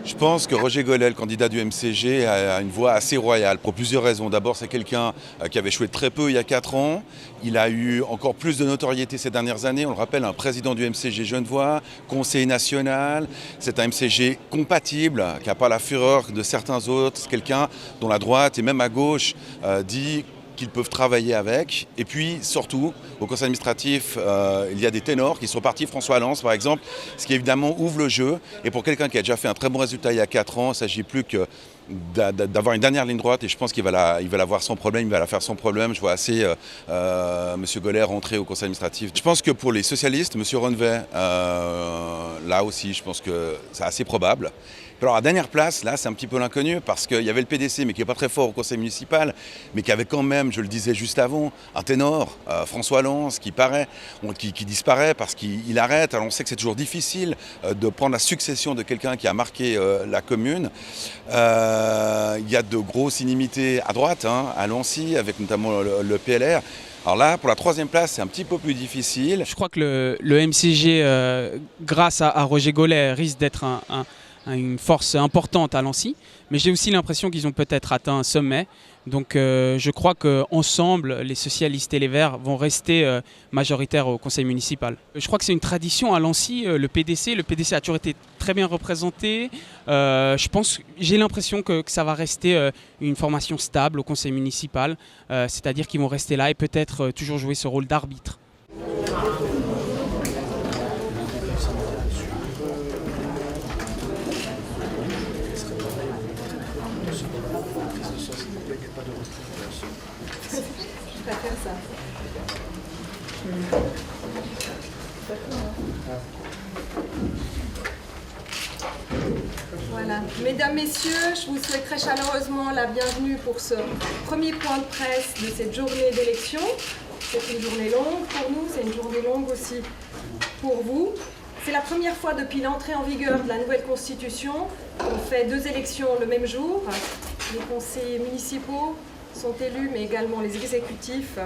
Je pense que Roger Gollet, le candidat du MCG, a une voix assez royale pour plusieurs raisons. D'abord, c'est quelqu'un qui avait joué très peu il y a 4 ans. Il a eu encore plus de notoriété ces dernières années. On le rappelle, un président du MCG genevois, conseiller national. C'est un MCG compatible, qui n'a pas la fureur de certains autres. C'est quelqu'un dont la droite et même à gauche dit qu'ils peuvent travailler avec. Et puis, surtout, au conseil administratif, il y a des ténors qui sont partis, François Lens par exemple, ce qui évidemment ouvre le jeu. Et pour quelqu'un qui a déjà fait un très bon résultat il y a 4 ans, il ne s'agit plus que d'avoir une dernière ligne droite, et je pense qu'il va la voir sans problème, il va la faire sans problème. Je vois assez M. Gollet rentrer au conseil administratif. Je pense que pour les socialistes, M. Rennevet, là aussi, je pense que c'est assez probable. Alors, à dernière place, là, c'est un petit peu l'inconnu parce qu'il y avait le PDC, mais qui n'est pas très fort au conseil municipal, mais qui avait quand même, je le disais juste avant, un ténor, François Lens, qui disparaît parce qu'il arrête. Alors, on sait que c'est toujours difficile de prendre la succession de quelqu'un qui a marqué la commune. Il y a de grosses inimitiés à droite, à Lancy, avec notamment le PLR. Alors là, pour la 3e place, c'est un petit peu plus difficile. Je crois que le MCG, grâce à Roger Gollet, risque d'être une force importante à Lancy, mais j'ai aussi l'impression qu'ils ont peut-être atteint un sommet. Donc je crois qu'ensemble, les socialistes et les Verts vont rester majoritaires au conseil municipal. Je crois que c'est une tradition à Lancy, le PDC. Le PDC a toujours été très bien représenté. J'ai l'impression que ça va rester une formation stable au conseil municipal, c'est-à-dire qu'ils vont rester là et peut-être toujours jouer ce rôle d'arbitre. Je préfère ça. Voilà. Mesdames, Messieurs, je vous souhaite très chaleureusement la bienvenue pour ce premier point de presse de cette journée d'élection. C'est une journée longue pour nous, c'est une journée longue aussi pour vous. C'est la première fois depuis l'entrée en vigueur de la nouvelle Constitution qu'on fait 2 élections le même jour. Les conseillers municipaux sont élus, mais également les exécutifs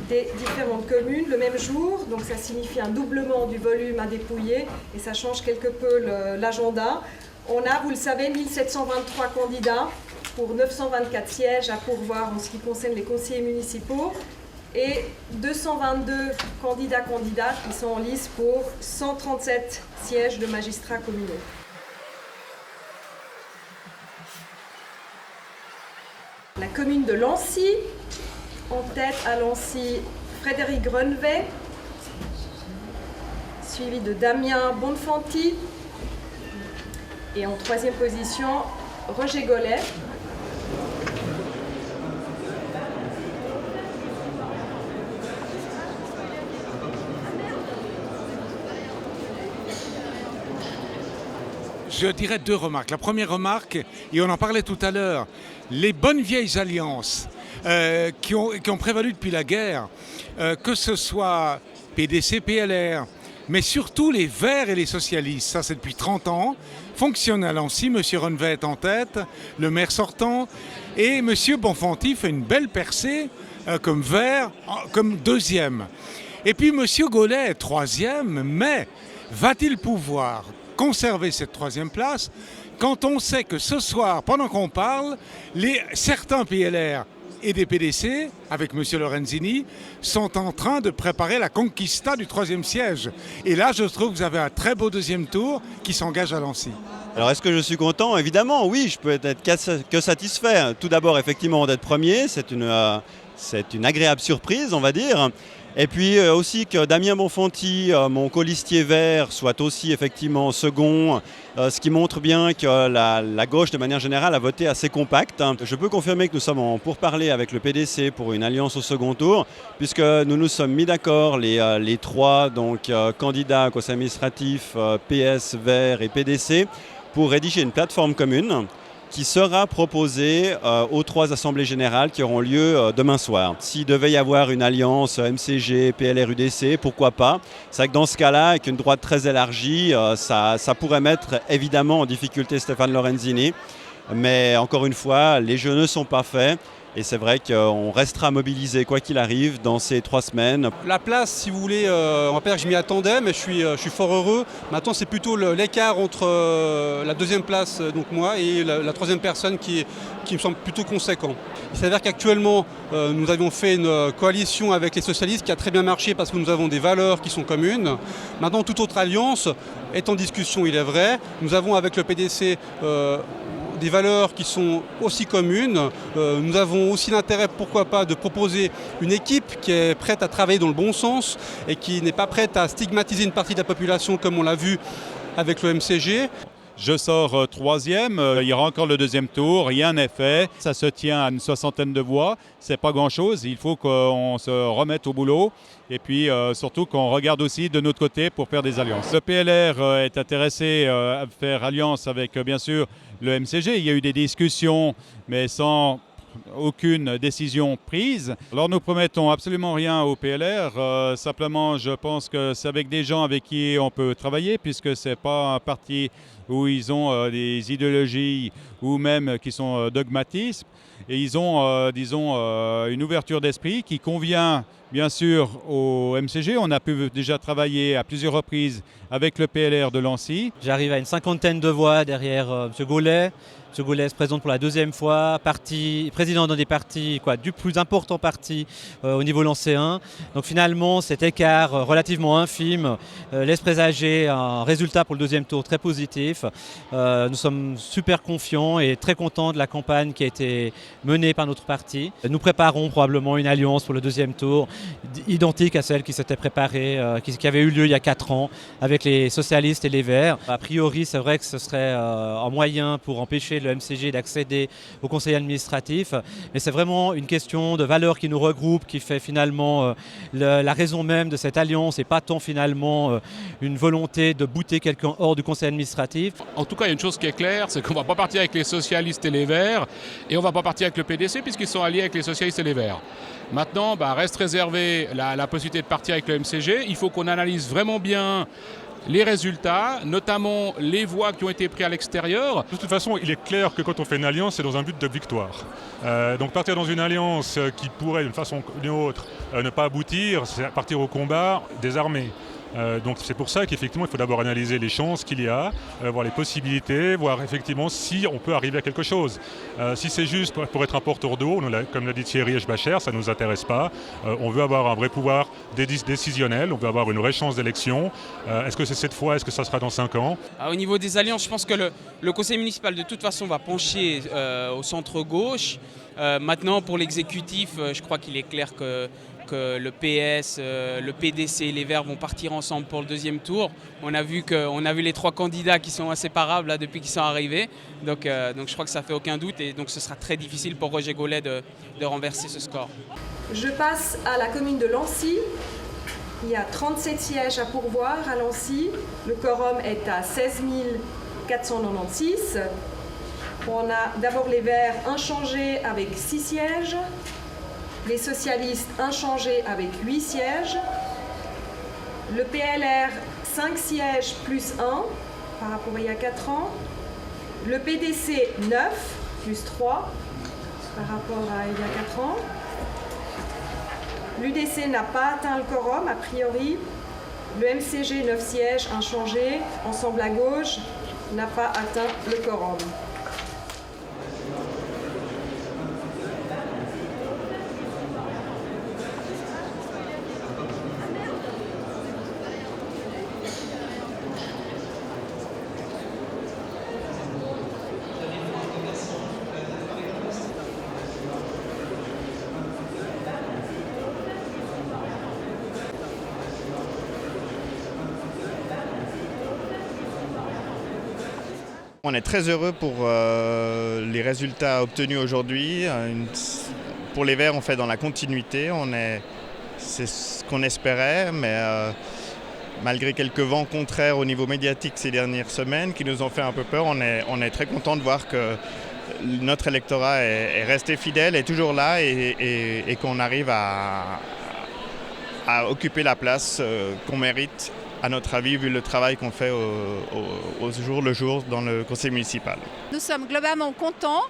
des différentes communes le même jour. Donc ça signifie un doublement du volume à dépouiller et ça change quelque peu l'agenda. On a, vous le savez, 1723 candidats pour 924 sièges à pourvoir en ce qui concerne les conseillers municipaux et 222 candidates qui sont en lice pour 137 sièges de magistrats communaux. La commune de Lancy, en tête à Lancy, Frédéric Rennevet, suivi de Damien Bonfanti, et en 3e position, Roger Gollet. Je dirais 2 remarques. La première remarque, et on en parlait tout à l'heure, les bonnes vieilles alliances qui ont prévalu depuis la guerre, que ce soit PDC, PLR, mais surtout les Verts et les socialistes, ça c'est depuis 30 ans, fonctionnent à Lancy. M. Rennevet est en tête, le maire sortant, et M. Bonfanti fait une belle percée comme Vert, comme 2e. Et puis M. Gollet est 3e, mais va-t-il pouvoir conserver cette 3e place quand on sait que ce soir, pendant qu'on parle, certains PLR et des PDC, avec M. Lorenzini, sont en train de préparer la conquista du 3e siège. Et là, je trouve que vous avez un très beau 2e tour qui s'engage à Lancy. Alors est-ce que je suis content? Évidemment, oui, je peux être que satisfait. Tout d'abord, effectivement, d'être premier, c'est une agréable surprise, on va dire. Et puis aussi que Damien Bonfanti, mon colistier vert, soit aussi effectivement second, ce qui montre bien que la gauche de manière générale a voté assez compact. Je peux confirmer que nous sommes en pourparlers avec le PDC pour une alliance au second tour, puisque nous nous sommes mis d'accord, les 3 candidats au conseil administratif, PS, Vert et PDC, pour rédiger une plateforme commune qui sera proposée aux 3 assemblées générales qui auront lieu demain soir. S'il devait y avoir une alliance MCG, PLR, UDC, pourquoi pas? C'est vrai que dans ce cas-là, avec une droite très élargie, ça pourrait mettre évidemment en difficulté Stéphane Lorenzini. Mais encore une fois, les jeux ne sont pas faits. Et c'est vrai qu'on restera mobilisé quoi qu'il arrive dans ces 3 semaines. La place, si vous voulez, on va pas dire que je m'y attendais, mais je suis fort heureux. Maintenant, c'est plutôt l'écart entre la deuxième place, donc moi, et la troisième personne qui me semble plutôt conséquent. Il s'avère qu'actuellement, nous avions fait une coalition avec les socialistes qui a très bien marché parce que nous avons des valeurs qui sont communes. Maintenant, toute autre alliance est en discussion, il est vrai. Nous avons avec le PDC des valeurs qui sont aussi communes. Nous avons aussi l'intérêt, pourquoi pas, de proposer une équipe qui est prête à travailler dans le bon sens et qui n'est pas prête à stigmatiser une partie de la population comme on l'a vu avec le MCG. Je sors troisième, il y aura encore le deuxième tour, rien n'est fait. Ça se tient à une 60aine de voix, c'est pas grand-chose. Il faut qu'on se remette au boulot et puis surtout qu'on regarde aussi de notre côté pour faire des alliances. Le PLR est intéressé à faire alliance avec bien sûr le MCG. Il y a eu des discussions, mais sans aucune décision prise. Alors nous promettons absolument rien au PLR, simplement je pense que c'est avec des gens avec qui on peut travailler puisque c'est pas un parti où ils ont des idéologies ou même qui sont dogmatismes et ils ont disons une ouverture d'esprit qui convient bien sûr au MCG. On a pu déjà travailler à plusieurs reprises avec le PLR de Lancy. J'arrive à une 50aine de voix derrière M. Gaulet. M. Gaulet se présente pour la deuxième fois, président d'un des partis, du plus important parti au niveau lancéen. Donc finalement, cet écart relativement infime laisse présager un résultat pour le deuxième tour très positif. Nous sommes super confiants et très contents de la campagne qui a été menée par notre parti. Nous préparons probablement une alliance pour le deuxième tour, identique à celle qui s'était préparée, qui avait eu lieu il y a 4 ans avec les socialistes et les Verts. A priori, c'est vrai que ce serait un moyen pour empêcher le MCG d'accéder au conseil administratif, mais c'est vraiment une question de valeurs qui nous regroupe, qui fait finalement la raison même de cette alliance et pas tant finalement une volonté de bouter quelqu'un hors du conseil administratif. En tout cas, il y a une chose qui est claire, c'est qu'on ne va pas partir avec les socialistes et les Verts et on ne va pas partir avec le PDC puisqu'ils sont alliés avec les socialistes et les Verts. Maintenant, reste réservé la possibilité de partir avec le MCG. Il faut qu'on analyse vraiment bien les résultats, notamment les voix qui ont été prises à l'extérieur. De toute façon, il est clair que quand on fait une alliance, c'est dans un but de victoire. Donc partir dans une alliance qui pourrait, d'une façon ou d'une autre, ne pas aboutir, c'est partir au combat désarmé. Donc c'est pour ça qu'effectivement il faut d'abord analyser les chances qu'il y a, voir les possibilités, voir effectivement si on peut arriver à quelque chose. Si c'est juste pour être un porteur d'eau, comme l'a dit Thierry Eschbacher, ça ne nous intéresse pas. On veut avoir un vrai pouvoir décisionnel, on veut avoir une vraie chance d'élection. Est-ce que c'est cette fois, est-ce que ça sera dans 5 ans? Au niveau des alliances, je pense que le conseil municipal de toute façon va pencher au centre-gauche. Maintenant pour l'exécutif, je crois qu'il est clair que le PS, le PDC et les Verts vont partir ensemble pour le deuxième tour. On a vu les 3 candidats qui sont inséparables là, depuis qu'ils sont arrivés. Donc je crois que ça fait aucun doute et donc ce sera très difficile pour Roger Gaulet de renverser ce score. Je passe à la commune de Lancy. Il y a 37 sièges à pourvoir à Lancy. Le quorum est à 16 496. On a d'abord les Verts inchangés avec 6 sièges. Les socialistes inchangés avec 8 sièges. Le PLR 5 sièges plus 1 par rapport à il y a 4 ans. Le PDC 9 plus 3 par rapport à il y a 4 ans. L'UDC n'a pas atteint le quorum a priori. Le MCG 9 sièges inchangés, Ensemble à gauche, n'a pas atteint le quorum. On est très heureux pour les résultats obtenus aujourd'hui. Pour les Verts, on fait dans la continuité. C'est ce qu'on espérait, mais malgré quelques vents contraires au niveau médiatique ces dernières semaines qui nous ont fait un peu peur, on est très content de voir que notre électorat est resté fidèle, est toujours là et qu'on arrive à occuper la place qu'on mérite à notre avis, vu le travail qu'on fait au jour le jour dans le conseil municipal. Nous sommes globalement contents,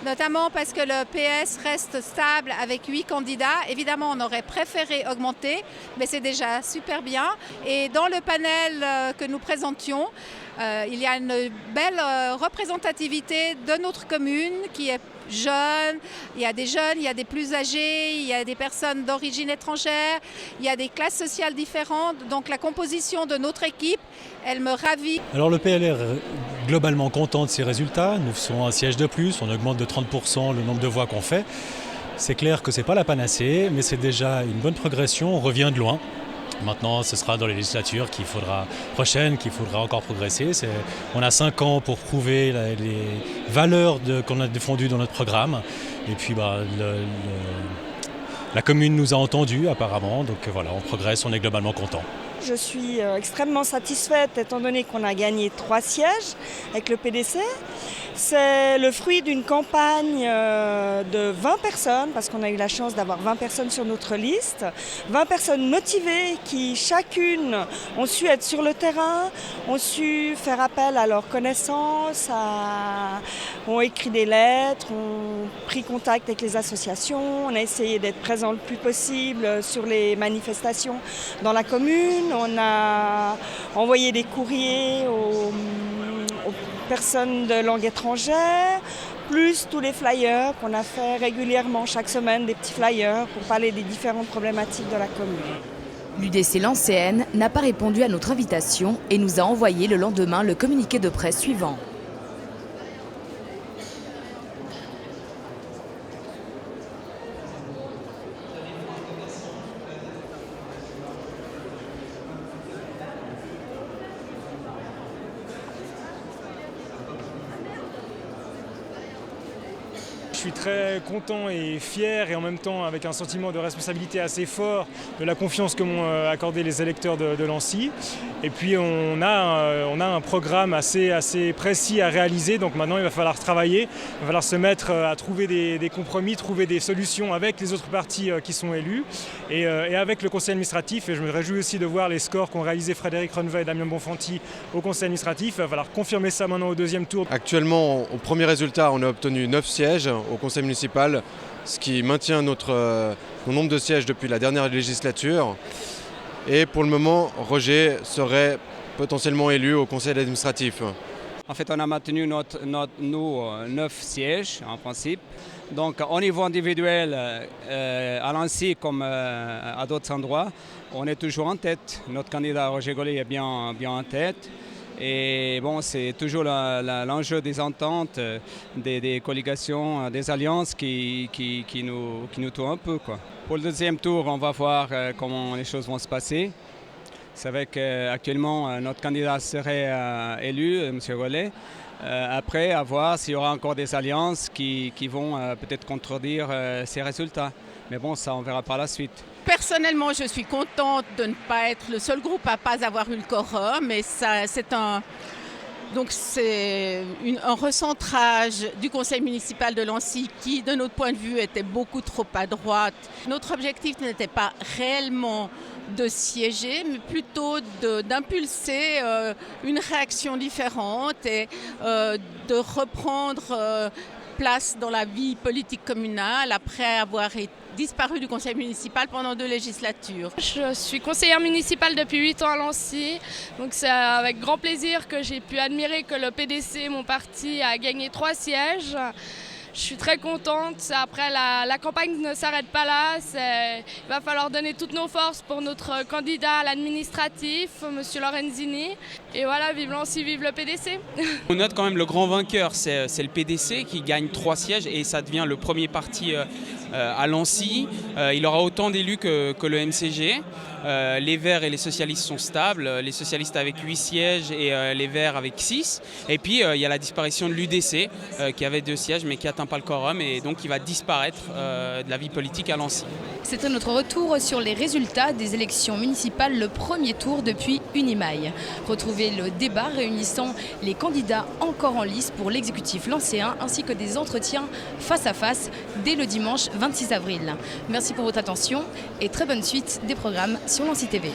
notamment parce que le PS reste stable avec 8 candidats. Évidemment, on aurait préféré augmenter, mais c'est déjà super bien. Et dans le panel que nous présentions, il y a une belle représentativité de notre commune qui est jeune. Il y a des jeunes, il y a des plus âgés, il y a des personnes d'origine étrangère, il y a des classes sociales différentes. Donc la composition de notre équipe, elle me ravit. Alors le PLR est globalement content de ces résultats. Nous faisons un siège de plus, on augmente de 30% le nombre de voix qu'on fait. C'est clair que ce n'est pas la panacée, mais c'est déjà une bonne progression, on revient de loin. Maintenant, ce sera dans les législatures prochaines qu'il faudra encore progresser. On a 5 ans pour prouver les valeurs qu'on a défendues dans notre programme. Et puis la commune nous a entendus apparemment. Donc voilà, on progresse, on est globalement content. Je suis extrêmement satisfaite étant donné qu'on a gagné 3 sièges avec le PDC. C'est le fruit d'une campagne de 20 personnes, parce qu'on a eu la chance d'avoir 20 personnes sur notre liste. 20 personnes motivées qui, chacune, ont su être sur le terrain, ont su faire appel à leurs connaissances, ont écrit des lettres, ont pris contact avec les associations. On a essayé d'être présent le plus possible sur les manifestations dans la commune. On a envoyé des courriers aux personnes de langue étrangère, plus tous les flyers qu'on a fait régulièrement chaque semaine, des petits flyers pour parler des différentes problématiques de la commune. L'UDC Lancéenne n'a pas répondu à notre invitation et nous a envoyé le lendemain le communiqué de presse suivant. Je suis très content et fier et en même temps avec un sentiment de responsabilité assez fort de la confiance que m'ont accordé les électeurs de Lancy. Et puis on a un programme assez précis à réaliser, donc maintenant il va falloir travailler, il va falloir se mettre à trouver des compromis, trouver des solutions avec les autres partis qui sont élus et avec le conseil administratif. Et je me réjouis aussi de voir les scores qu'ont réalisé Frédéric Reneva et Damien Bonfanti au conseil administratif. Il va falloir confirmer ça maintenant au deuxième tour. Actuellement, au premier résultat, on a obtenu 9 sièges au conseil municipal, ce qui maintient notre nombre de sièges depuis la dernière législature. Et pour le moment, Roger serait potentiellement élu au conseil administratif. En fait, on a maintenu nos 9 sièges en principe. Donc au niveau individuel, à Lancy comme à d'autres endroits, on est toujours en tête. Notre candidat Roger Gollet est bien en tête. Et bon, c'est toujours l'enjeu des ententes, des colligations, des alliances qui nous tuent un peu, quoi. Pour le deuxième tour, on va voir comment les choses vont se passer. C'est vrai qu'actuellement, notre candidat serait élu, M. Gollet. Après, à voir s'il y aura encore des alliances qui vont peut-être contredire ces résultats. Mais bon, ça, on verra par la suite. Personnellement, je suis contente de ne pas être le seul groupe à ne pas avoir eu le quorum. Mais c'est un recentrage du conseil municipal de Lancy qui, de notre point de vue, était beaucoup trop à droite. Notre objectif n'était pas réellement de siéger, mais plutôt d'impulser une réaction différente et de reprendre place dans la vie politique communale après avoir disparu du conseil municipal pendant 2 législatures. Je suis conseillère municipale depuis 8 ans à Lancy, donc c'est avec grand plaisir que j'ai pu admirer que le PDC, mon parti, a gagné 3 sièges. Je suis très contente. Après, la campagne ne s'arrête pas là. Il va falloir donner toutes nos forces pour notre candidat à l'administratif, M. Lorenzini. Et voilà, vive Lancy, vive le PDC. On note quand même le grand vainqueur, c'est le PDC qui gagne 3 sièges et ça devient le premier parti à Lancy. Il aura autant d'élus que le MCG. Les Verts et les socialistes sont stables, les socialistes avec 8 sièges et les Verts avec 6. Et puis il y a la disparition de l'UDC qui avait 2 sièges mais qui n'atteint pas le quorum et donc qui va disparaître de la vie politique à Lancy. C'était notre retour sur les résultats des élections municipales, le premier tour depuis Unimail. Retrouvez le débat réunissant les candidats encore en lice pour l'exécutif lancéen ainsi que des entretiens face à face dès le dimanche 26 avril. Merci pour votre attention et très bonne suite des programmes sur Lancy TV.